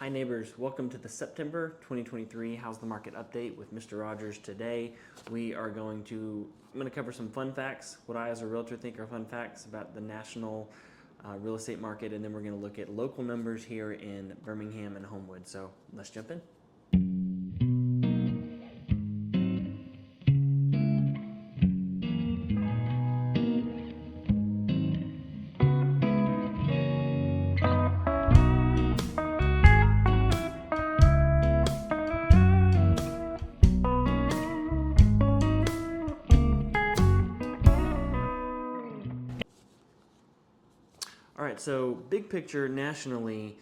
Hi neighbors, welcome to the September 2023 How's the Market Update with Mr. Rogers. Today I'm going to cover some fun facts, what I as a realtor think are fun facts about the national real estate market, and then we're going to look at local numbers here in Birmingham and Homewood. So let's jump in. All right, so big picture nationally,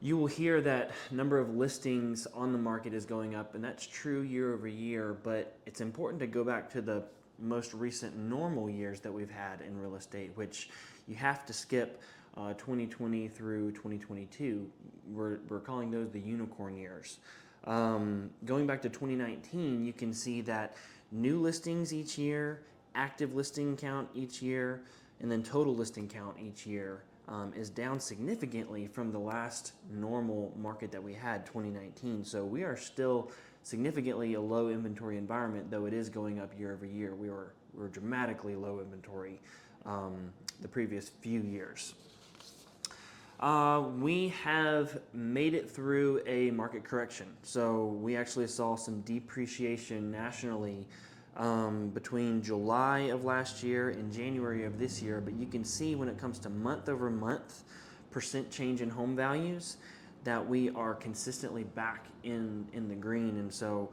you will hear that number of listings on the market is going up, and that's true year over year, but it's important to go back to the most recent normal years that we've had in real estate, which you have to skip 2020 through 2022. We're calling those the unicorn years. Going back to 2019, you can see that new listings each year, active listing count each year, and then total listing count each year is down significantly from the last normal market that we had, 2019. So we are still significantly a low inventory environment, though it is going up year over year. We were dramatically low inventory the previous few years. We have made it through a market correction. So we actually saw some depreciation nationally between July of last year and January of this year, but you can see when it comes to month over month percent change in home values that we are consistently back in the green. And so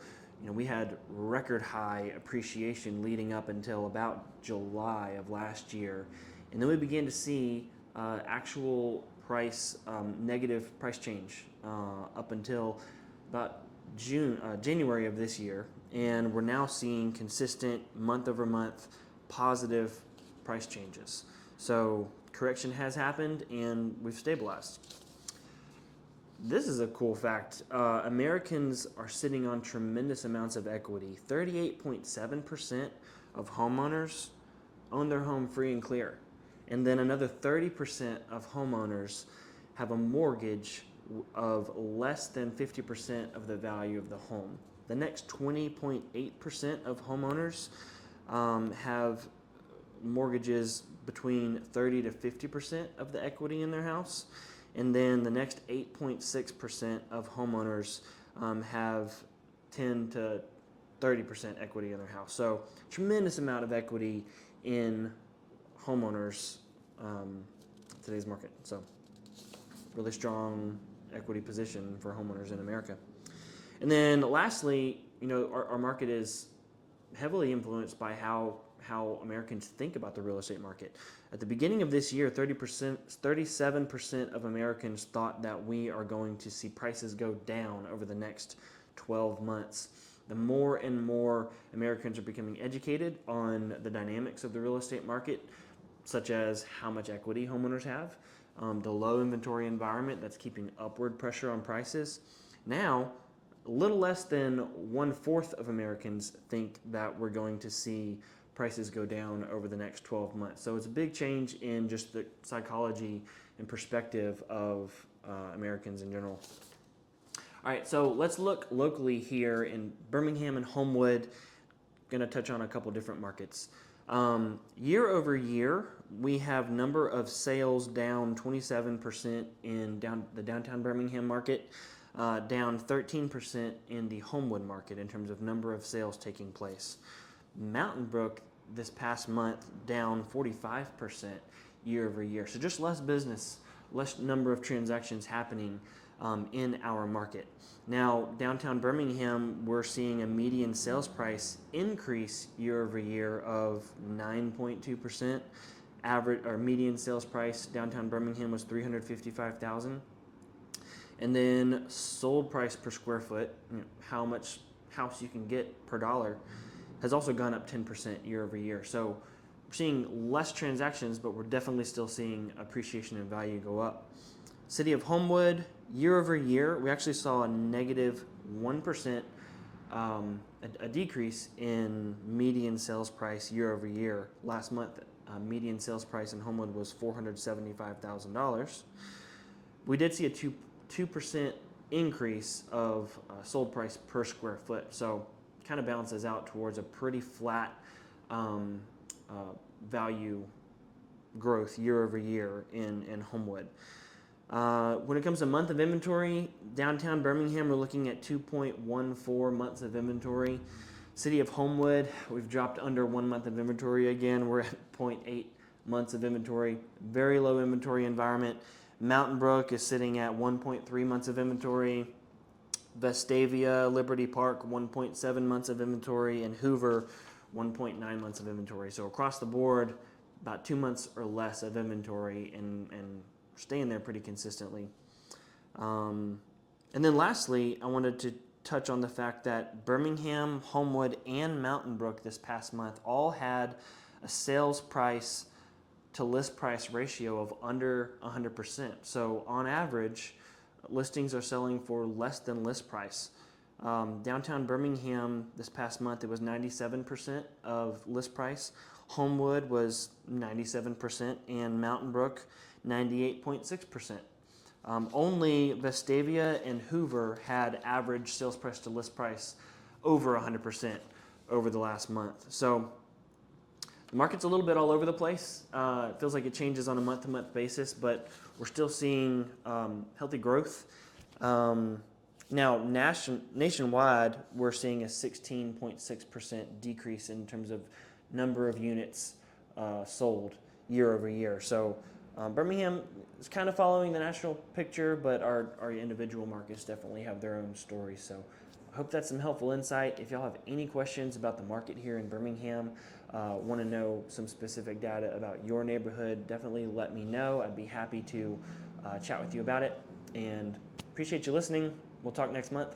we had record high appreciation leading up until about July of last year, and then we began to see actual price negative price change up until about January of this year, and we're now seeing consistent month over month positive price changes. So correction has happened and we've stabilized. This is a cool fact. Americans are sitting on tremendous amounts of equity. 38.7% of homeowners own their home free and clear, and then another 30% of homeowners have a mortgage of less than 50% of the value of the home. The next 20.8% of homeowners have mortgages between 30 to 50% of the equity in their house. And then the next 8.6% of homeowners have 10 to 30% equity in their house. So tremendous amount of equity in homeowners today's market. So really strong equity position for homeowners in America. And then lastly, our market is heavily influenced by how Americans think about the real estate market. At the beginning of this year, 37% of Americans thought that we are going to see prices go down over the next 12 months. The more and more Americans are becoming educated on the dynamics of the real estate market, such as how much equity homeowners have, the low inventory environment that's keeping upward pressure on prices. Now, a little less than 1/4 of Americans think that we're going to see prices go down over the next 12 months. So it's a big change in just the psychology and perspective of Americans in general. All right, so let's look locally here in Birmingham and Homewood. Going to touch on a couple different markets. Year over year, we have number of sales down 27% in the downtown Birmingham market, down 13% in the Homewood market in terms of number of sales taking place. Mountain Brook this past month down 45% year over year. So just less business, less number of transactions happening in our market. Now, downtown Birmingham, we're seeing a median sales price increase year over year of 9.2%. Average or median sales price downtown Birmingham was $355,000. And then sold price per square foot, how much house you can get per dollar, has also gone up 10% year over year. So we're seeing less transactions, but we're definitely still seeing appreciation in value go up. City of Homewood, year over year, we actually saw a negative 1%, a decrease in median sales price year over year. Last month, median sales price in Homewood was $475,000. We did see a 2% increase of sold price per square foot. So kind of balances out towards a pretty flat value growth year over year in Homewood. When it comes to month of inventory, downtown Birmingham, we're looking at 2.14 months of inventory. City of Homewood, we've dropped under 1 month of inventory again. We're at 0.8 months of inventory. Very low inventory environment. Mountain Brook is sitting at 1.3 months of inventory. Vestavia, Liberty Park, 1.7 months of inventory. And Hoover, 1.9 months of inventory. So across the board, about 2 months or less of inventory and staying there pretty consistently. And then lastly, I wanted to touch on the fact that Birmingham, Homewood, and Mountain Brook this past month all had a sales price to list price ratio of under 100%. So on average, listings are selling for less than list price. Downtown Birmingham this past month, it was 97% of list price. Homewood was 97%, and Mountain Brook 98.6%. Only Vestavia and Hoover had average sales price to list price over 100% over the last month. So the market's a little bit all over the place. It feels like it changes on a month-to-month basis, but we're still seeing healthy growth. Now, nationwide, we're seeing a 16.6% decrease in terms of number of units sold year over year. So Birmingham is kind of following the national picture, but our individual markets definitely have their own stories. So I hope that's some helpful insight. If y'all have any questions about the market here in Birmingham, want to know some specific data about your neighborhood, definitely let me know. I'd be happy to chat with you about it. And appreciate you listening. We'll talk next month.